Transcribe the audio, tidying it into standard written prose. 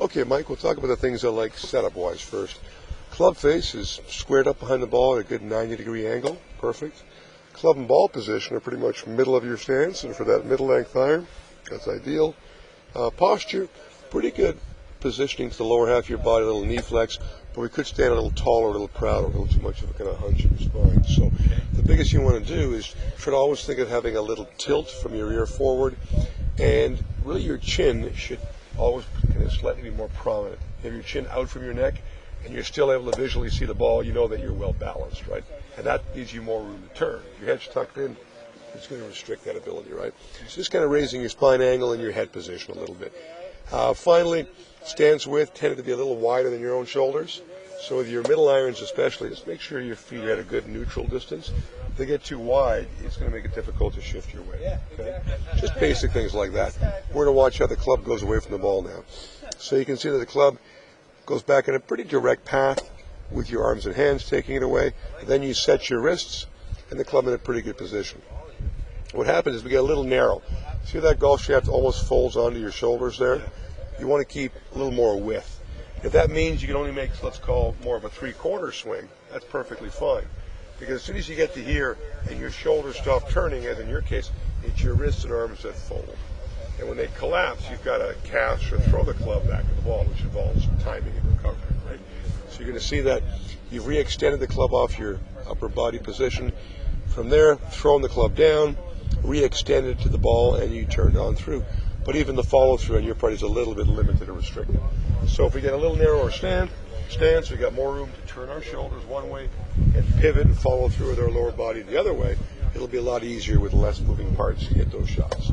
Okay, Mike, we'll talk about the things I like setup-wise first. Club face is squared up behind the ball at a good 90-degree angle. Perfect. Club and ball position are pretty much middle of your stance, and for that middle-length iron, that's ideal. Posture, pretty good positioning to the lower half of your body, a little knee flex, but we could stand a little taller, a little prouder, a little too much of a kind of hunch in the spine. So the biggest you want to do is try to always think of having a little tilt from your ear forward, and really your chin should always kind of slightly be more prominent. You have your chin out from your neck, and you're still able to visually see the ball. You know that you're well balanced, right? And that gives you more room to turn. If your head's tucked in, it's going to restrict that ability, right? So just kind of raising your spine angle and your head position a little bit. Finally, stance width tended to be a little wider than your own shoulders. So with your middle irons especially, just make sure your feet are at a good neutral distance. If they get too wide, it's going to make it difficult to shift your weight. Okay? Just basic things like that. We're going to watch how the club goes away from the ball now. So you can see that the club goes back in a pretty direct path with your arms and hands taking it away. Then you set your wrists and the club in a pretty good position. What happens is we get a little narrow. See that golf shaft almost folds onto your shoulders there? You want to keep a little more width. If that means you can only make, let's call, more of a three-quarter swing, that's perfectly fine. Because as soon as you get to here and your shoulders stop turning, as in your case, it's your wrists and arms that fold. And when they collapse, you've got to cast or throw the club back at the ball, which involves timing and recovery, right? So you're going to see that you've re-extended the club off your upper body position. From there, throwing the club down, re-extend it to the ball, and you turned on through. But even the follow-through on your part is a little bit limited or restricted. So if we get a little narrower stance, we got more room to turn our shoulders one way and pivot and follow through with our lower body the other way. It'll be a lot easier with less moving parts to get those shots.